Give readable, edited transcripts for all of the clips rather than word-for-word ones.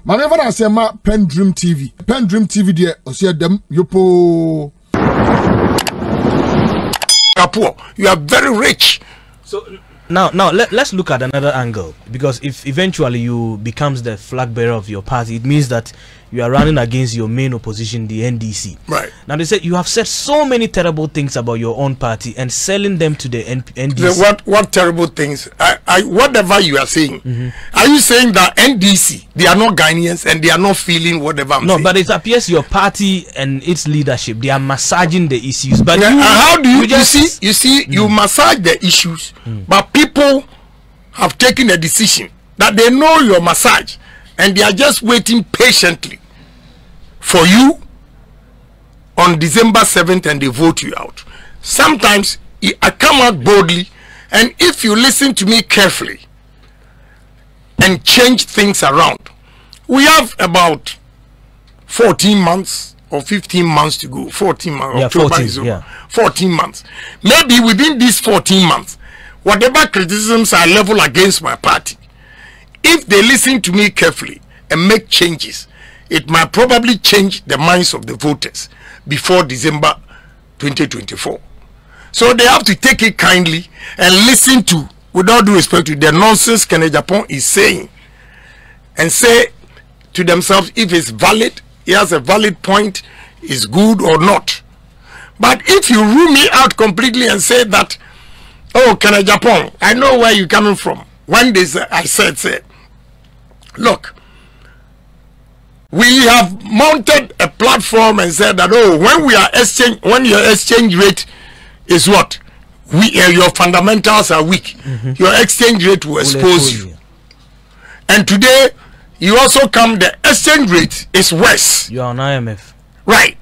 Manever I say ma PENDREAM TV. PENDREAM TV there osia dem yopo. You are very rich. So now let's look at another angle, because if eventually you becomes the flag bearer of your party, it means that you are running against your main opposition, the NDC. Right. Now they said you have said so many terrible things about your own party and selling them to the NDC. What terrible things? Whatever you are saying, are you saying that NDC, they are not Ghanaians and they are not feeling whatever I'm saying? No, but it appears your party and its leadership, they are massaging the issues. But how do you see? You massage the issues, but people have taken a decision that they know your massage and they are just waiting patiently for you on December 7th and they vote you out. Sometimes I come out boldly, and if you listen to me carefully and change things around, we have about 14 months or 15 months to go. 14 months. Yeah, 14, 14 months. Maybe within these 14 months, whatever criticisms I level against my party, if they listen to me carefully and make changes, it might probably change the minds of the voters before December 2024. So they have to take it kindly and listen to, with all due respect to the nonsense Ken Agyapong is saying, and say to themselves if it's valid, he has a valid point, is good or not. But if you rule me out completely and say that, oh, Ken Agyapong, I know where you're coming from. One day I said, look, we have mounted a platform and said that, oh, when your exchange rate is what? Your fundamentals are weak. Your exchange rate will expose you. And today, you also the exchange rate is worse. You are on IMF. Right.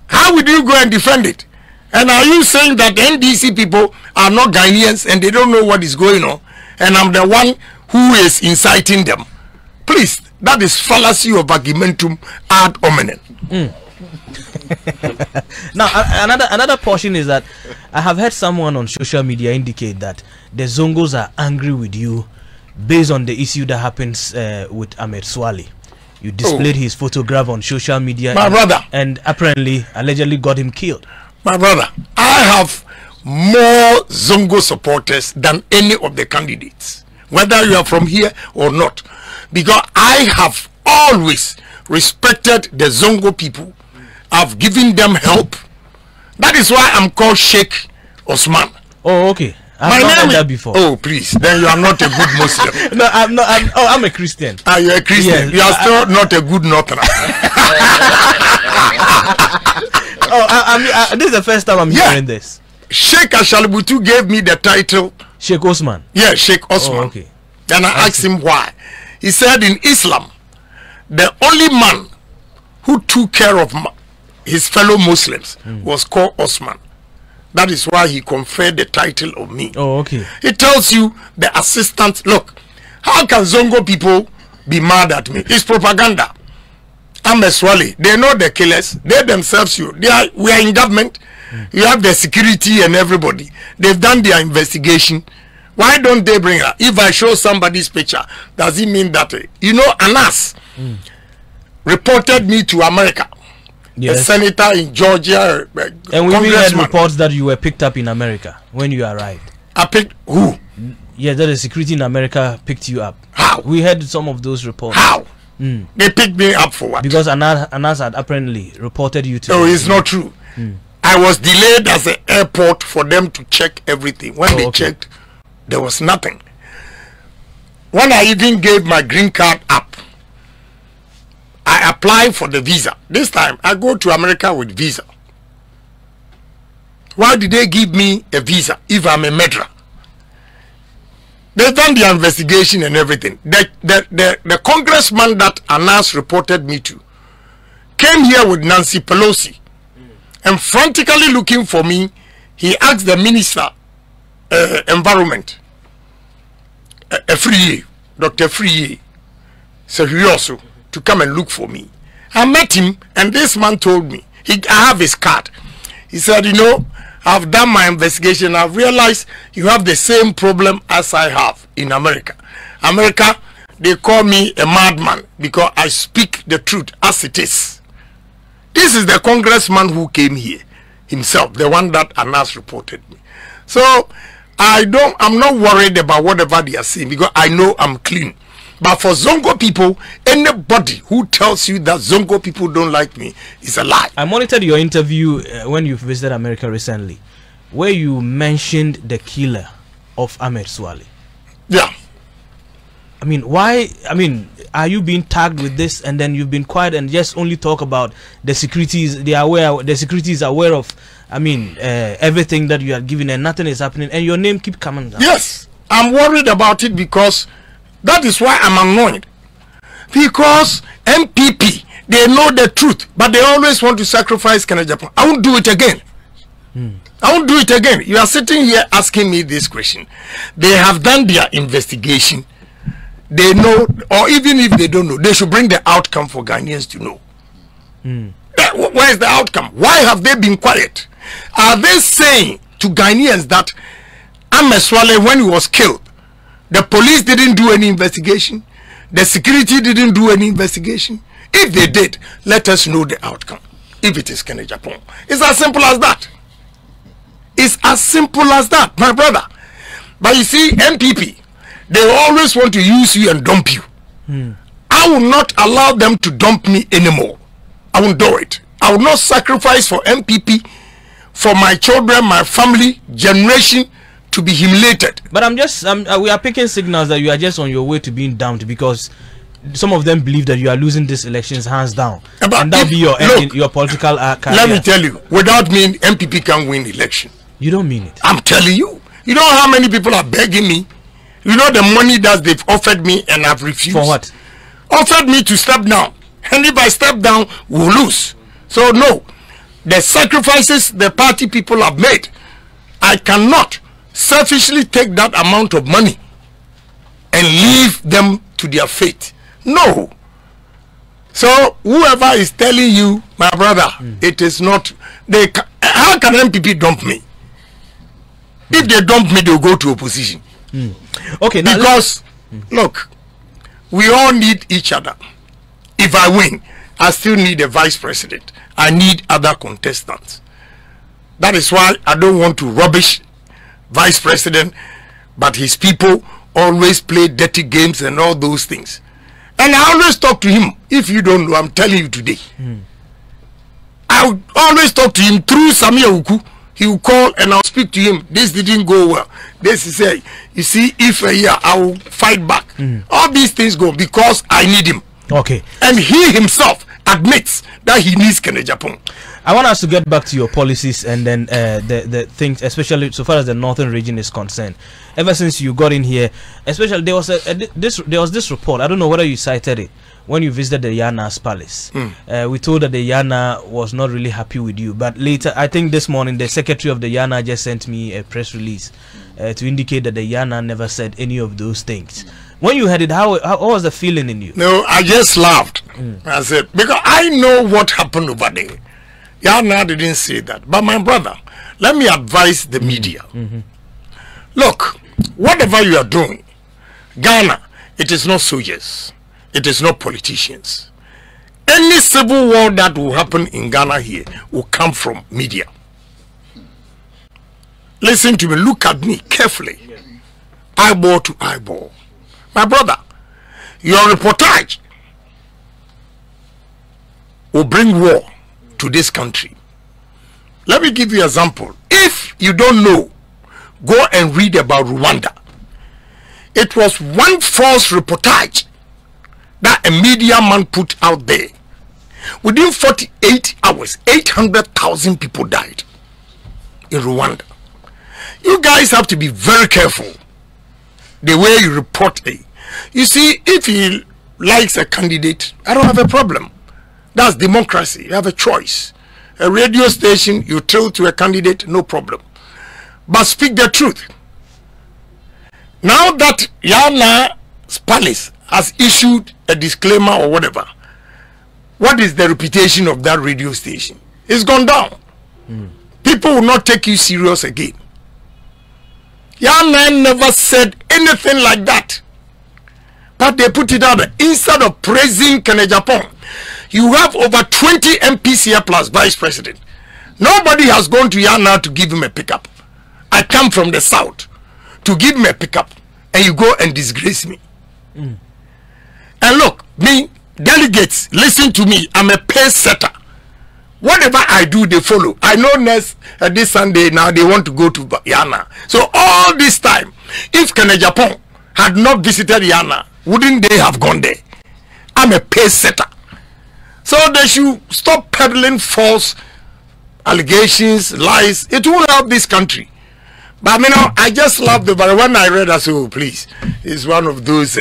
How would you go and defend it? And are you saying that the NDC people are not Ghanaians and they don't know what is going on? And I'm the one who is inciting them? Please, that is fallacy of argumentum ad hominem. Now, another portion is that I have heard someone on social media indicate that the Zongos are angry with you based on the issue that happens with Ahmed Swale. You displayed his photograph on social media, my brother, and apparently, allegedly got him killed. My brother, I have more Zongo supporters than any of the candidates, whether you are from here or not, because I have always respected the Zongo people. I've given them help. That is why I'm called Sheikh Osman. Oh, okay. I've not heard that before. Oh, please. Then you are not a good Muslim. No, I'm not. I'm a Christian. Ah, you're a Christian. Yes, you are still not a good Northerner. This is the first time I'm hearing this. Sheikh Ashalibutu gave me the title Sheikh Osman. Yeah, Sheikh Osman. Oh, okay. And I asked him why. He said in Islam, the only man who took care of his fellow Muslims was called Osman. That is why he conferred the title of me. Oh, okay. It tells you the assistant. Look, how can Zongo people be mad at me? It's propaganda. Ahmed Swale, they know the killers. They themselves, we are in government. You have the security and everybody. They've done their investigation. Why don't they bring her? If I show somebody's picture, does it mean that, Anas reported me to America? Yes. A senator in Georgia, and we had reports that you were picked up in America when you arrived. I picked who? Yeah, that the security in America picked you up. How? We had some of those reports. How? They picked me up for what? Because Anas had apparently reported you to. No, it's not true. I was delayed at the airport for them to check everything. When they checked, there was nothing. When I even gave my green card up, I applied for the visa. This time, I go to America with visa. Why did they give me a visa if I'm a murderer? They've done their investigation and everything. The congressman that Anas reported me to came here with Nancy Pelosi and frantically looking for me. He asked the minister, environment, Dr. Friye, Serioso, to come and look for me. I met him, and this man told me, I have his card. He said, I've done my investigation. I've realized you have the same problem as I have in America. America, they call me a madman because I speak the truth as it is. This is the congressman who came here himself, the one that Anas reported me. So I'm not worried about whatever they are saying because I know I'm clean. But for Zongo people, anybody who tells you that Zongo people don't like me is a lie. I monitored your interview when you visited America recently, where you mentioned the killer of Ahmed Swale. Yeah. I mean, why? I mean, are you being tagged with this and then you've been quiet and just only talk about the securities? The security is aware of, I mean, everything that you are giving and nothing is happening and your name keep coming down. Yes, I'm worried about it because that is why I'm annoyed. Because MPP, they know the truth, but they always want to sacrifice Agyapong. I won't do it again. I won't do it again. You are sitting here asking me this question. They have done their investigation. They know, or even if they don't know, they should bring the outcome for Ghanaians to know. Where is the outcome? Why have they been quiet? Are they saying to Ghanaians that Ahmed Swale, when he was killed, the police didn't do any investigation? The security didn't do any investigation? If they did, let us know the outcome. If it is Agyapong. It's as simple as that. It's as simple as that, my brother. But you see, MPP, they always want to use you and dump you. I will not allow them to dump me anymore. I won't do it. I will not sacrifice for MPP, for my children, my family, generation to be humiliated. But we are picking signals that you are just on your way to being dumped because some of them believe that you are losing these elections hands down. But and that will be your end in your political career. Let me tell you, without me, MPP can win election. You don't mean it. I'm telling you. You know how many people are begging me? You know the money that they've offered me and I've refused. For what? Offered me to step down. And if I step down, we'll lose. So no. The sacrifices the party people have made, I cannot selfishly take that amount of money and leave them to their fate. No. So whoever is telling you, my brother, it is not. How can MPP dump me? If they dump me, they'll go to opposition. Okay. Because look, we all need each other. If I win, I still need a vice president. I need other contestants. That is why I don't want to rubbish vice president, but his people always play dirty games and all those things. And I always talk to him. If you don't know, I'm telling you today. I would always talk to him through Samira. He will call and I'll speak to him. This didn't go well. This is a, you see, if a year I will fight back. All these things go because I need him. Okay. And he himself admits that he needs Agyapong. I want us to get back to your policies and then the things, especially so far as the northern region is concerned. Ever since you got in here, especially there was this report. I don't know whether you cited it when you visited the Yana's palace. We told that the Yana was not really happy with you, but later, I think this morning, the secretary of the Yana just sent me a press release to indicate that the Yana never said any of those things. When you heard it, how was the feeling in you? No, I just laughed. I said, because I know what happened over there. Yana didn't say that. But my brother, let me advise the media. Look, whatever you are doing, Ghana, it is not soldiers. It is not politicians. Any civil war that will happen in Ghana here will come from media. Listen to me, look at me carefully. Eyeball to eyeball. My brother, your reportage will bring war to this country. Let me give you an example. If you don't know, go and read about Rwanda. It was one false reportage that a media man put out there. Within 48 hours, 800,000 people died in Rwanda. You guys have to be very careful the way you report it. You see, if he likes a candidate, I don't have a problem. That's democracy. You have a choice. A radio station, you tell to a candidate, no problem. But speak the truth. Now that Yana's palace has issued a disclaimer or whatever, what is the reputation of that radio station? It's gone down. People will not take you serious again. Yana never said anything like that. But they put it out there. Instead of praising Agyapong, you have over 20 MPs here plus vice president. Nobody has gone to Yana to give him a pickup. I come from the south to give him a pickup, and you go and disgrace me. And look, me, delegates, listen to me. I'm a pace setter. Whatever I do, they follow. I know next this Sunday now they want to go to Yana. So all this time, if Agyapong had not visited Yana, wouldn't they have gone there? I'm a pace setter. So they should stop peddling false allegations, lies. It won't help this country. But I just love the but when I read, I said, oh, please, it's one of those,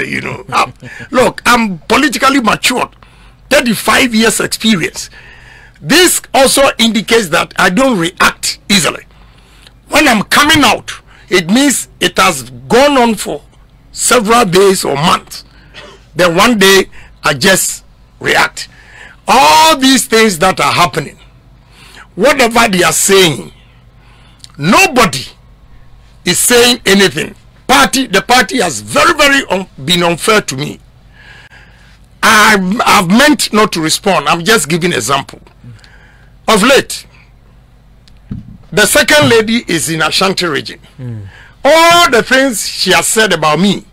look, I'm politically matured, 35 years experience. This also indicates that I don't react easily. When I'm coming out, it means it has gone on for several days or months. Then one day, I just react. All these things that are happening, whatever they are saying, nobody is saying anything. The party has very been unfair to me. I've meant not to respond. I'm just giving an example. Of late, the second lady is in Ashanti region. All the things she has said about me,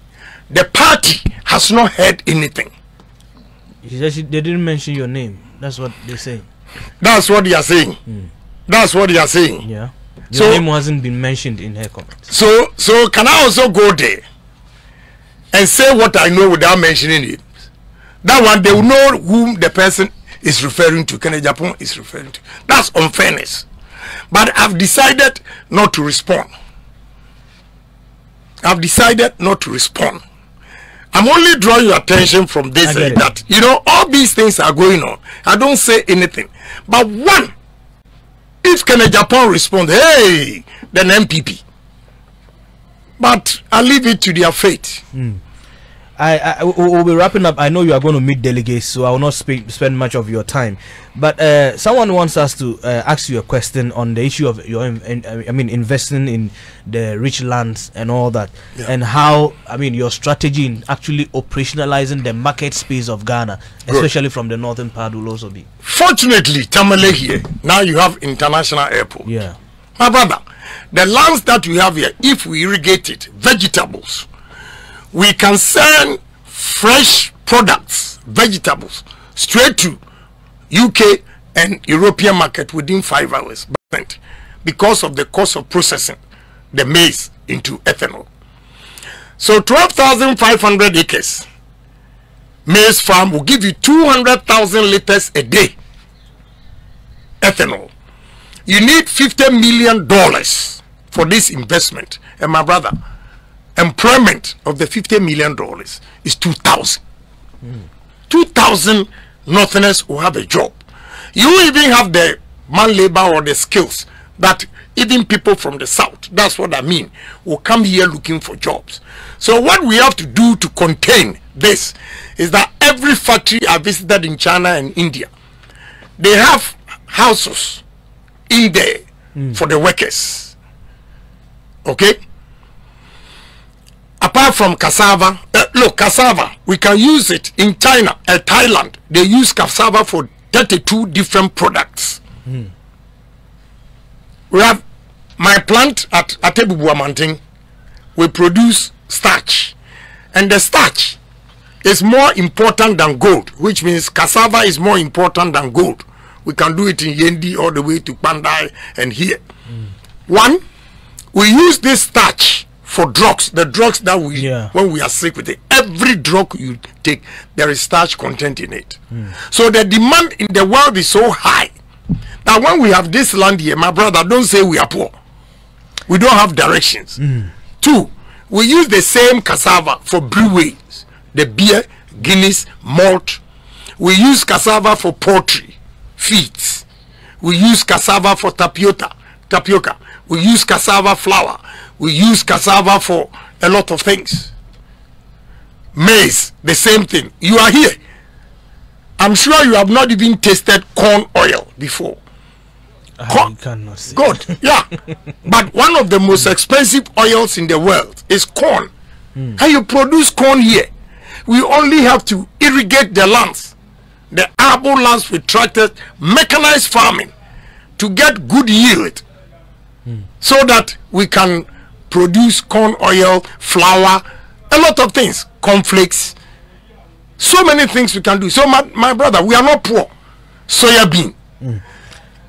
the party has not heard anything. She said they didn't mention your name. That's what they say. That's what they are saying. That's what they are saying. Yeah. Your name hasn't been mentioned in her comments. So can I also go there and say what I know without mentioning it? That one, they will know whom the person is referring to, Agyapong is referring to. That's unfairness. But I've decided not to respond. I've decided not to respond. I'm only drawing your attention from this that, all these things are going on. I don't say anything. But one, if Agyapong responds, hey, then MPP. But I leave it to their fate. I will be wrapping up. I know you are going to meet delegates, so I will not spend much of your time. But someone wants us to ask you a question on the issue of your, investing in the rich lands and all that, and how, your strategy in actually operationalizing the market space of Ghana, especially from the northern part, will also be. Fortunately, Tamale here, now you have international airport. Yeah. My brother, the lands that we have here, if we irrigate it, vegetables, we can send fresh products, vegetables, straight to UK and European market within 5 hours, because of the cost of processing the maize into ethanol. So 12,500 acres maize farm will give you 200,000 liters a day ethanol. You need $50 million for this investment. And my brother, employment of the $50 million is 2,000. 2,000 Northerners will have a job. You even have the man labor or the skills that even people from the south, that's what I mean, will come here looking for jobs. So what we have to do to contain this is that every factory I visited in China and India, they have houses in there for the workers. Okay? Apart from cassava, look, cassava, we can use it in China and Thailand. They use cassava for 32 different products. We have my plant at Atebubuamanting. We produce starch, and the starch is more important than gold, which means cassava is more important than gold. We can do it in Yendi all the way to Pandai and here. One, we use this starch for drugs, the drugs that we, when we are sick with it, every drug you take, there is starch content in it. So the demand in the world is so high that when we have this land here, my brother, don't say we are poor. We don't have directions. Two, we use the same cassava for breweries, the beer, Guinness, malt. We use cassava for poultry, feeds. We use cassava for tapioca. We use cassava flour. We use cassava for a lot of things. Maize, the same thing. You are here. I'm sure you have not even tasted corn oil before. I cannot see. Good, yeah. But one of the most expensive oils in the world is corn. And you produce corn here. We only have to irrigate the lands, the arable lands with tractors, mechanized farming to get good yield, so that we can produce corn oil, flour, a lot of things, cornflakes, so many things we can do. So my brother, we are not poor. Soya bean.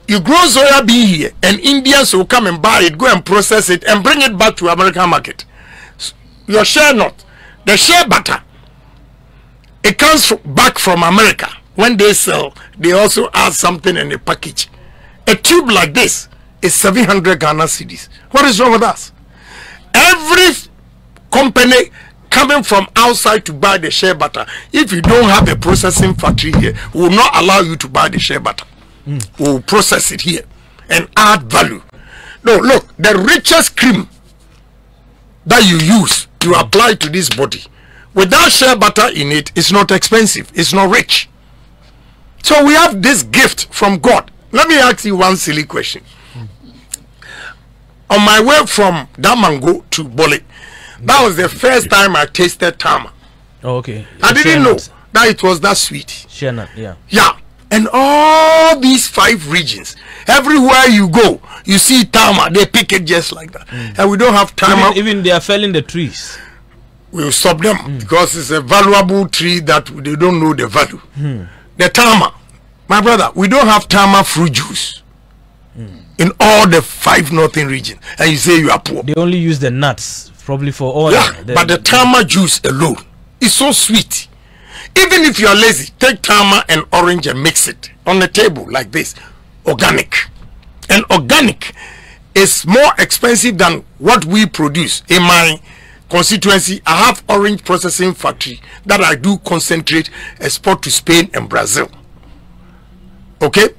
You grow soya bean here, and Indians will come and buy it, go and process it, and bring it back to American market. Your share not. The share butter, it comes back from America. When they sell, they also add something in the package. A tube like this is 700 Ghana cedis. What is wrong with us? Every company coming from outside to buy the shea butter, if you don't have a processing factory here, we will not allow you to buy the shea butter. We will process it here and add value. No, look, the richest cream that you use, you apply to this body. Without shea butter in it, it's not expensive, it's not rich. So we have this gift from God. Let me ask you one silly question. On my way from Damango to Bole, that was the first time I tasted tama. Oh, okay. I didn't know that it was that sweet. Shannon, yeah. Yeah. And all these 5 regions, everywhere you go, you see tama. They pick it just like that. And we don't have tama. Even they are felling the trees. We will stop them because it's a valuable tree that they don't know the value. The tama, my brother, we don't have tama fruit juice in all the 5 northern regions, and you say you are poor. They only use the nuts, probably for all. Yeah, but the tama juice alone is so sweet. Even if you are lazy, take tama and orange and mix it on the table like this. Organic. And organic is more expensive than what we produce. In my constituency, I have orange processing factory that I do concentrate, export to Spain and Brazil. Okay?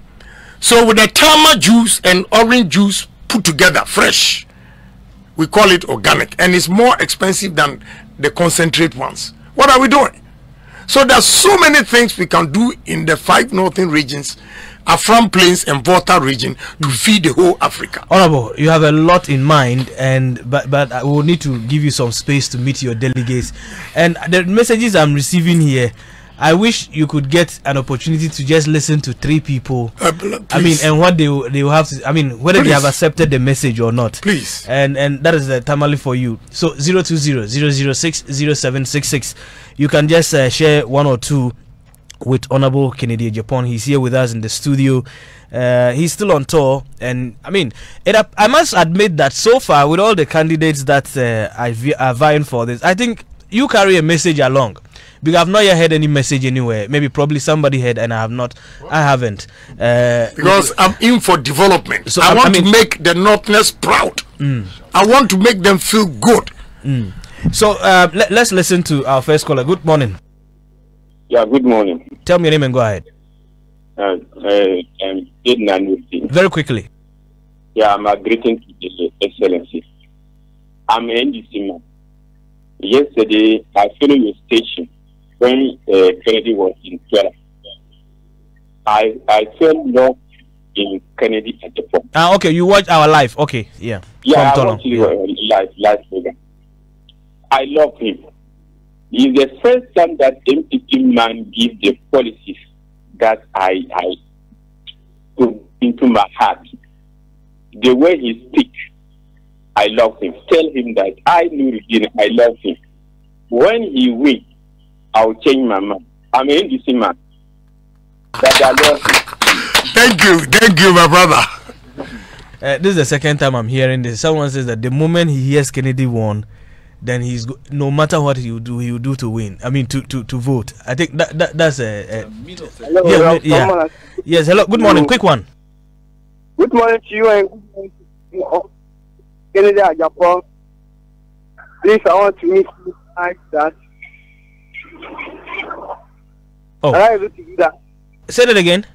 So with the tama juice and orange juice put together, fresh, we call it organic, and it's more expensive than the concentrate ones. What are we doing? So there's so many things we can do in the 5 northern regions, Afram Plains and Volta region, to feed the whole Africa. Honorable, you have a lot in mind, and but I will need to give you some space to meet your delegates. And the messages I'm receiving here, I wish you could get an opportunity to just listen to 3 people. I mean, and what they will have to, I mean, whether they have accepted the message or not. Please. And that is the tamale for you. So 020-006-0766. You can just share 1 or 2 with Honorable Kennedy Agyapong. He's here with us in the studio. He's still on tour, and I mean, I must admit that so far, with all the candidates that are vying for this, I think you carry a message along. Because I've not yet heard any message anywhere. Maybe probably somebody heard and I have not. I haven't. Because I'm in for development. So I want to make the Northerners proud. I want to make them feel good. So let's listen to our first caller. Good morning. Yeah, good morning. Tell me your name and go ahead. Very quickly. Yeah, I'm a greeting to the Excellency. I'm an NDC man. Yesterday, I followed your station when Kennedy was in Twitter. I felt love in Kennedy at the point. Okay, you watch our live. Okay, yeah. Yeah, I watch live program. I love him. It's the first time that MPP man gives the policies that I put into my heart. The way he speaks, I love him. Tell him that I knew again, I love him. When he wins, I'll change my mind. I'm an NDC man. But I love him. Thank you, my brother. This is the second time I'm hearing this. Someone says that the moment he hears Kennedy won, then no matter what he will do to win. I mean, to vote. I think that's a hello, yeah. Yes, hello. Good morning. Quick one. Good morning to you and good morning to you. Kennedy Agyapong. Please, I want to meet you like that. Oh. Am I able to do that? Say that again.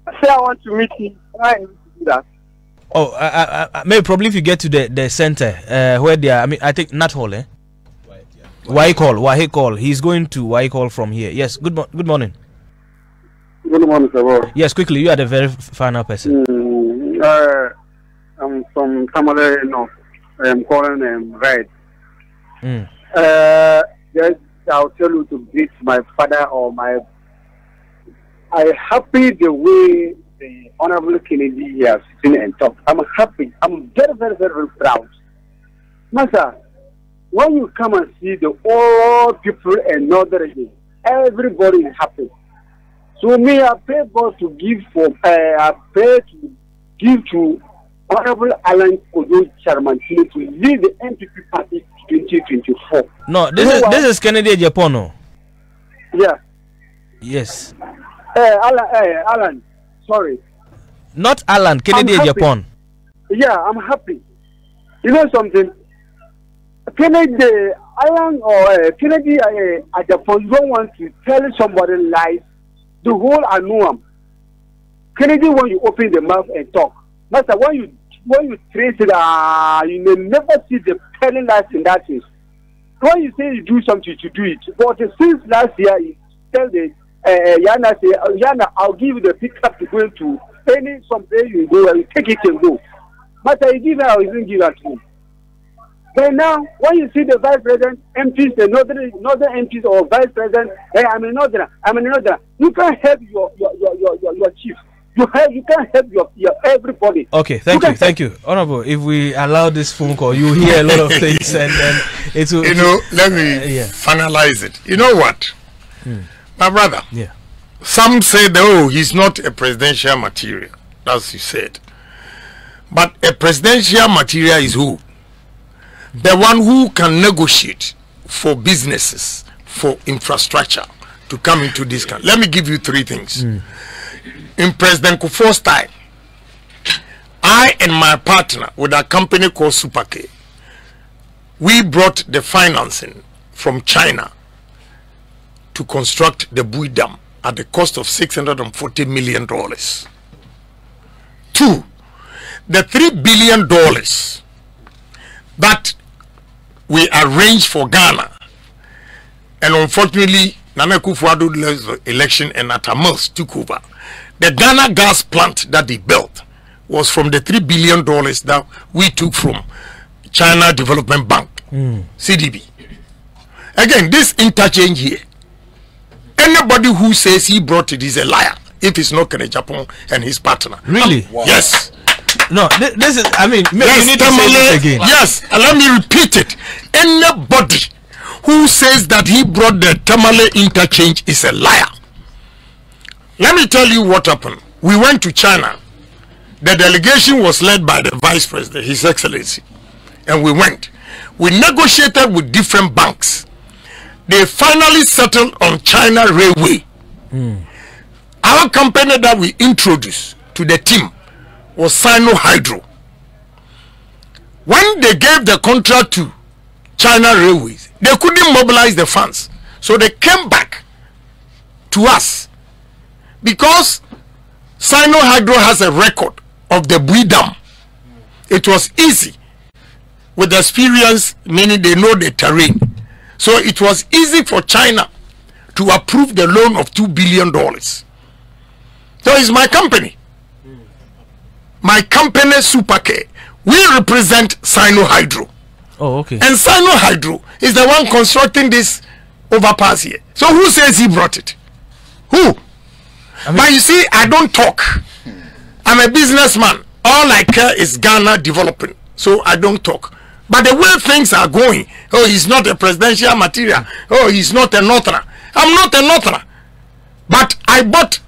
I say I want to meet you. Am I able to do that? Oh, maybe probably if you get to the center where they are. I mean, I think not hall, eh? Wahi He's going to Wahi Call from here. Yes. Good morning. Good morning, sir. Yes, quickly. You are the very final person. I'm from Samira, I'm calling Red. Mm. There's I'll tell you to greet my father or my. I'm happy the way the Honorable Kennedy has seen and talked. I'm happy. I'm very, very, very, very proud. Master, when you come and see the old people and northern, everybody is happy. So me, I pray God to give for. I pray to give to Honorable Alan Odo Chairman to lead the NPP party 2024. No, this is Kennedy Agyapong. No? Yeah. Yes. Alan, sorry. Not Alan, Kennedy Agyapong. Yeah, I'm happy. You know something? Kennedy, Alan or Kennedy Agyapong don't want to tell somebody lies. The whole Anuam. Kennedy, when you open the mouth and talk, Master, when you trace it, you may never see the telling lies in that case. When you say you do something, you do it. But since last year, you tell the Yana, say, Yana, I'll give you the pickup to go to any someplace you go, and you take it and go. Master, you give it or you didn't give it to me. But now, when you see the vice president, MPs, the northern MPs or vice president, hey, I'm a northerner. You can't help your chief. You can't help your everybody. Okay, thank you. Honorable, if we allow this phone call, you hear a lot of things and it will... You know, let me finalize it. You know what? My brother, some say, oh, he's not a presidential material. That's you said. But a presidential material is who? The one who can negotiate for businesses, for infrastructure to come into this country. Let me give you three things. In President Kufuor's time, I and my partner with a company called Superk, we brought the financing from China to construct the Bui Dam at the cost of $640 million. 2, the $3 billion that we arranged for Ghana, and unfortunately Nana Akufo-Addo lost the election and Atamils took over. The Ghana gas plant that they built was from the $3 billion that we took from China Development Bank, CDB. Again, this interchange here, anybody who says he brought it is a liar if it's not Agyapong and his partner. Really? Wow. Yes. No, this is, I mean, yes, you need to say this again. Yes, and let me repeat it. Anybody who says that he brought the Tamale interchange is a liar. Let me tell you what happened. We went to China. The delegation was led by the Vice President, His Excellency. And we went. We negotiated with different banks. They finally settled on China Railway. Our company that we introduced to the team was Sino Hydro. When they gave the contract to China Railways, they couldn't mobilize the funds. So they came back to us. Because Sino Hydro has a record of the Bui Dam, it was easy with experience, meaning they know the terrain. So it was easy for China to approve the loan of $2 billion. So it's my company. My company, Superk, we represent Sino Hydro. Oh, okay. And Sino Hydro is the one constructing this overpass here. So who says he brought it? Who? I mean, but you see, I don't talk. I'm a businessman. All I care is Ghana developing. So I don't talk. But the way things are going, oh, he's not a presidential material. Oh, he's not a northerner. I'm not a northerner. But I bought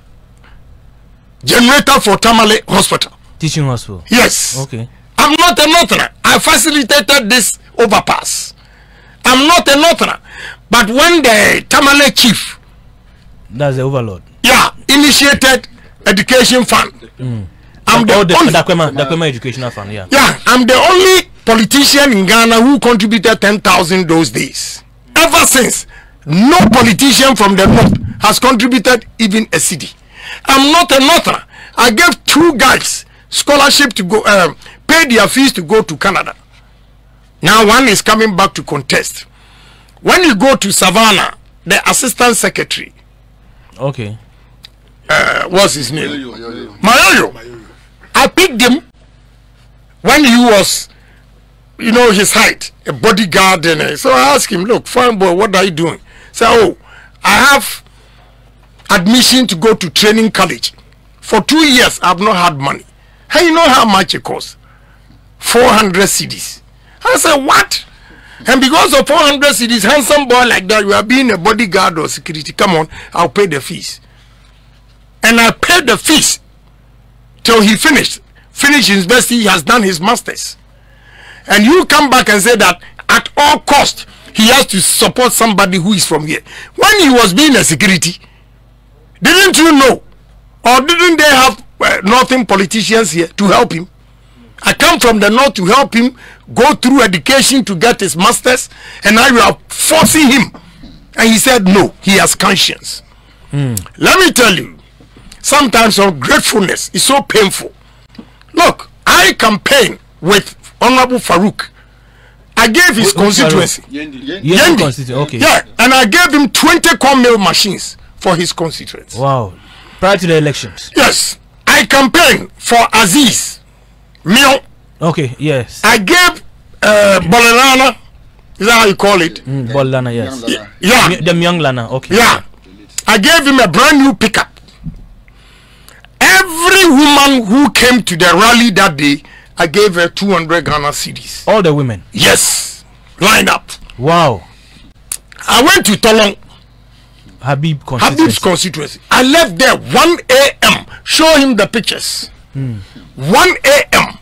generator for Tamale Hospital. Teaching hospital? Yes. Okay. I'm not a northerner. I facilitated this overpass. I'm not a northerner. But when the Tamale chief, that's the overlord, initiated education fund. I'm the Dakwema educational fund. Yeah, I'm the only politician in Ghana who contributed 10,000 those days. Ever since, no politician from the north has contributed even a cedi. I'm not a northerner. I gave 2 guys scholarship to go, pay their fees to go to Canada. Now one is coming back to contest. When you go to Savannah, the assistant secretary, okay, what's his name? Mayoyo. I picked him when he was, you know, his height, a bodyguard, and so I asked him, look, fine boy, what are you doing? He Say, oh, I have admission to go to training college. For 2 years, I've not had money. Hey, you know how much it costs? 400 cedis. I said, what? And because of 400 cedis, handsome boy like that, you are being a bodyguard or security. Come on, I'll pay the fees. And I paid the fees till he finished university. He has done his masters. And you come back and say that at all cost he has to support somebody who is from here. When he was being a security, didn't you know, or didn't they have northern politicians here to help him? I come from the north to help him go through education to get his masters, and now you are forcing him. And he said no, he has conscience. Let me tell you, sometimes ungratefulness is so painful. Look, I campaign with Honorable Farouk. I gave his constituency. Yendi. Okay. Yeah, and I gave him 20 corn mill machines for his constituency. Wow. Prior to the elections. Yes. I campaigned for Aziz Mion. Okay, yes. I gave Bolalana, is that how you call it? Bolana, yes. Yeah. The Myong Lana, okay. Yeah. I gave him a brand new pickup. Every woman who came to the rally that day, I gave her 200 Ghana cedis. All the women? Yes. Lined up. Wow. I went to Tolong. Habib's constituency. I left there 1 a.m. Show him the pictures. 1 a.m.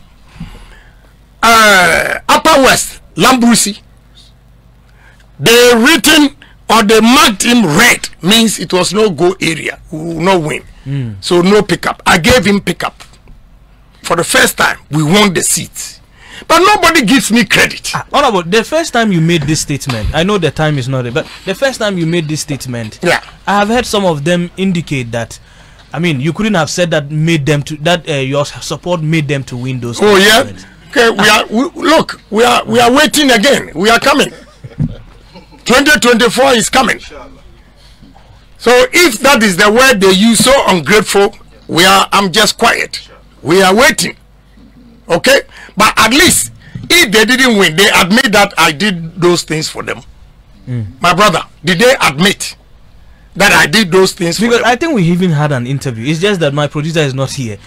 Upper West, Lambrusi. They written or they marked him red, means it was no go area, no win. So no pickup. I gave him pickup. For the first time, we won the seat. But nobody gives me credit. Honorable, the first time you made this statement, I know the time is not there, but the first time you made this statement, yeah, I have heard some of them indicate that, I mean, you couldn't have said that made them to your support made them to win those. Oh yeah. Okay, we are waiting again. We are coming. 2024 is coming. So if that is the word they use, so ungrateful, I'm just quiet. We are waiting. Okay? But at least if they didn't win, they admit that I did those things for them. My brother, did they admit that I did those things for them? I think we even had an interview. It's just that my producer is not here.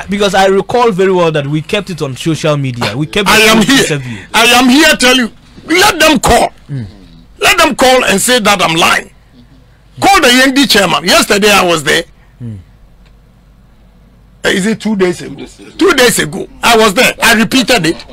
Because I recall very well that we kept it on social media. We kept interview. I am here to tell you, let them call. Let them call and say that I'm lying. Call the Yendi chairman. Yesterday I was there. Is it 2 days ago? 2 days ago. I was there. I repeated it.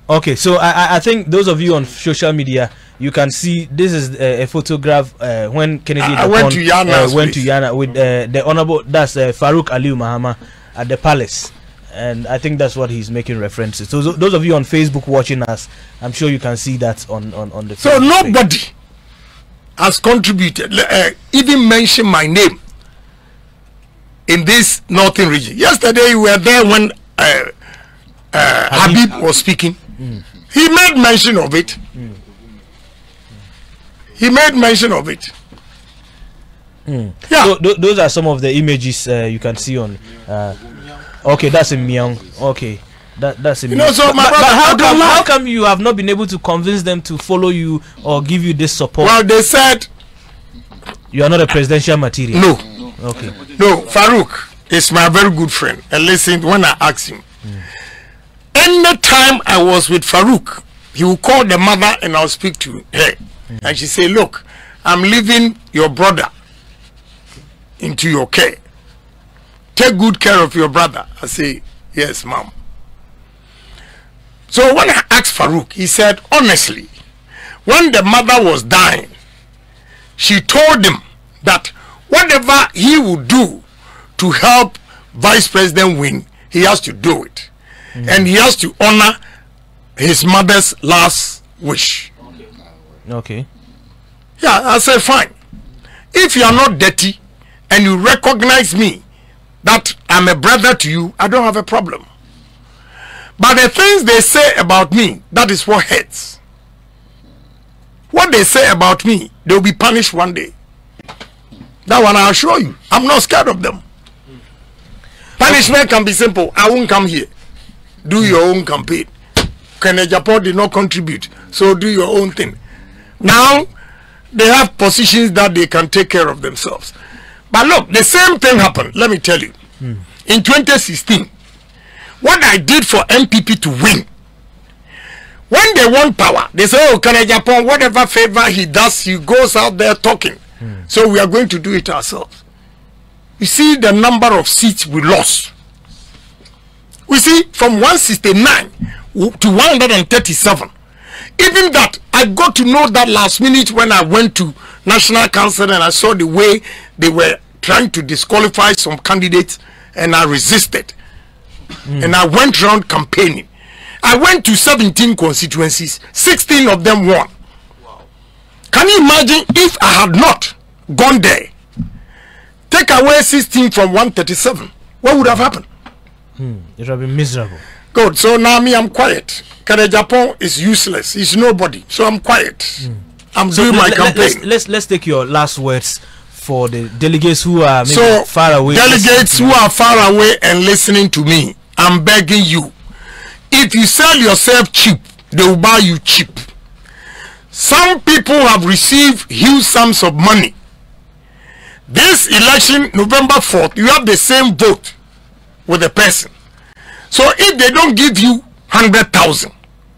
Okay, so I think those of you on social media, you can see this is a photograph when Kennedy went to Yana with the Honorable, that's Farouk Aliu Mahama at the palace. And I think that's what he's making references. So those of you on Facebook watching us, I'm sure you can see that on the So nobody has contributed, even mention my name in this northern region. Yesterday you were there when Habib was speaking. He made mention of it. He made mention of it. Yeah. So those are some of the images you can see on. Okay, that's in Myong. Okay, that's in. You know, so my brother, how come you have not been able to convince them to follow you or give you this support? Well, they said you are not a presidential material. No. Okay. No, Farouk is my very good friend. And listen, when I asked him, any time I was with Farouk, he will call the mother and I'll speak to her. And she say, look, I'm leaving your brother into your care. Take good care of your brother. I say, yes, mom. So when I asked Farouk, he said, honestly, when the mother was dying, she told him that whatever he would do to help Vice President win, he has to do it. And he has to honor his mother's last wish. Okay. Yeah, I said, fine. If you are not dirty and you recognize me, that I'm a brother to you, I don't have a problem. But the things they say about me, that is what hurts. What they say about me, they'll be punished one day. That one I'll show you. I'm not scared of them. Punishment can be simple. I won't come here. Do your own campaign. Agyapong did not contribute, so do your own thing. Now they have positions that they can take care of themselves. But look, the same thing happened. Let me tell you. In 2016, what I did for MPP to win, when they want power, they say, oh, Agyapong, whatever favor he does, he goes out there talking. So we are going to do it ourselves. You see the number of seats we lost. We see from 169 to 137. Even that, I got to know that last minute when I went to National Council and I saw the way they were trying to disqualify some candidates, and I resisted. And I went around campaigning. I went to 17 constituencies, 16 of them won. Wow. Can you imagine if I had not gone there? Take away 16 from 137. What would have happened? It would have been miserable. Good. So now me, I'm quiet. Agyapong is useless. He's nobody. So I'm quiet. I'm doing my campaign. Let's take your last words for the delegates who are maybe far away. Delegates who are far away and listening to me, I'm begging you. If you sell yourself cheap, they will buy you cheap. Some people have received huge sums of money. This election, November 4th, you have the same vote with the person. So if they don't give you 100,000,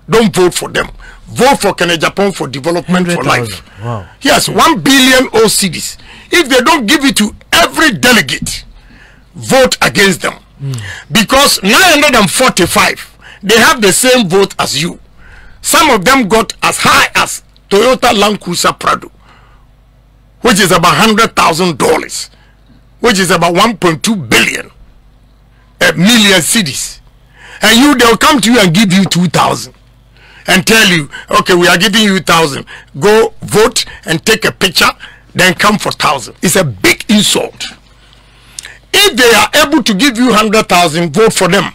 don't vote for them. Vote for Agyapong for development for life. Wow. Yes, 1 billion OCDs. If they don't give it to every delegate, vote against them. Because 945, they have the same vote as you. Some of them got as high as Toyota Land Cruiser Prado, which is about $100,000, which is about 1.2 billion, million cedis. And you, they'll come to you and give you 2,000 and tell you, okay, we are giving you 1,000. Go vote and take a picture, then come for 1,000. It's a big insult. If they are able to give you 100,000, vote for them.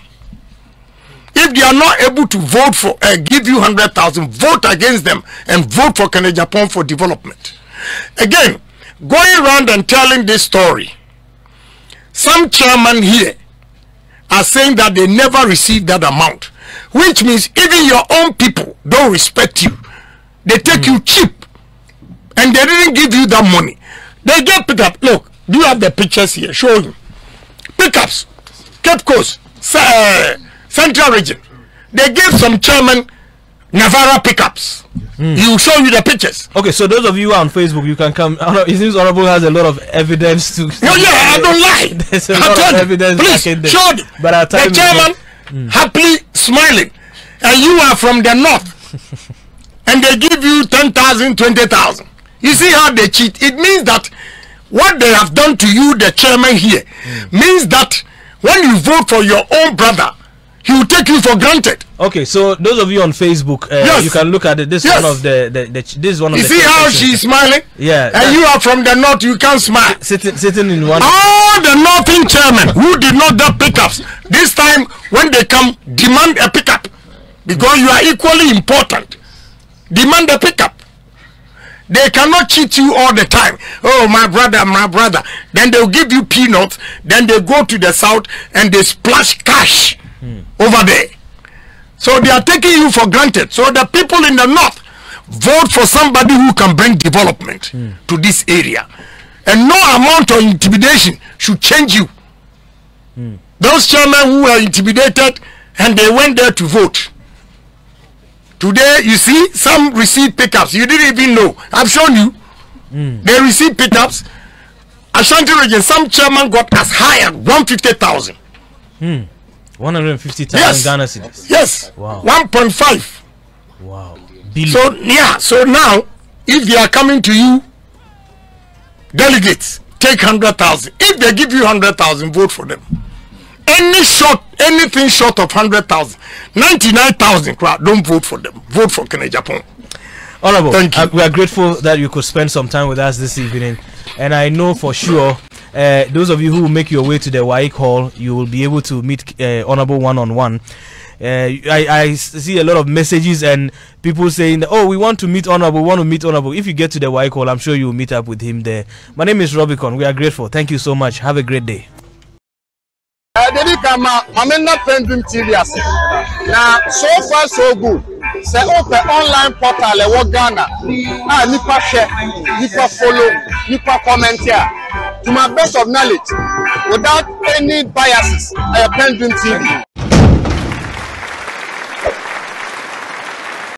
If they are not able to vote for, give you 100,000, vote against them and vote for Agyapong for development. Again, going around and telling this story, some chairman here are saying that they never received that amount, which means even your own people don't respect you. They take you cheap, and they didn't give you that money. They get picked up. Look, do you have the pictures here? Show him. Pickups, Cape Coast, Central Region. They gave some chairman Navarra pickups. He will show you the pictures. Okay, so those of you on Facebook, you can come. It seems Honorable has a lot of evidence to. No, yeah, I don't lie. There's a lot of evidence. Please show the chairman happily smiling, and you are from the north, and they give you 10,000, 20,000. You see how they cheat? It means that what they have done to you, the chairman here, means that when you vote for your own brother, he will take you for granted. Okay, so those of you on Facebook, yes, you can look at it. This is one of the this is one of you the. You see how she's smiling? Yeah. And you are from the north, you can't smile. Sitting in one. All the northern chairmen who did not get pickups, this time when they come, demand a pickup because you are equally important. Demand a pickup. They cannot cheat you all the time. Oh, my brother, my brother. Then they'll give you peanuts. Then they go to the south and they splash cash over there. So they are taking you for granted. So the people in the north vote for somebody who can bring development to this area. And no amount of intimidation should change you. Those chairmen who were intimidated and they went there to vote. Today, you see, some receive pickups. You didn't even know. I've shown you. They receive pickups. Ashanti region, some chairman got as high as 150,000. 150,000 yes. Ghana cedis. Yes. Wow. 1.5. Wow. Billion. So, yeah. So now, if they are coming to you, delegates, take 100,000. If they give you 100,000, vote for them. Anything short of 100,000, 99,000, don't vote for them. Vote for Agyapong. Honorable, thank you. We are grateful that you could spend some time with us this evening, and I know for sure those of you who will make your way to the WAEC hall, you will be able to meet Honorable one-on-one. I see a lot of messages and people saying that, oh, we want to meet Honorable, If you get to the WAEC hall, I'm sure you will meet up with him there. My name is Robicon. We are grateful. Thank you so much. Have a great day. Mededi kama amena PENDREAM TV ase. Na so far so good. Say open online portal e wo Ghana. Ah nipa share, nipa follow, nipa comment here. To my best of knowledge, without any biases, PENDREAM TV.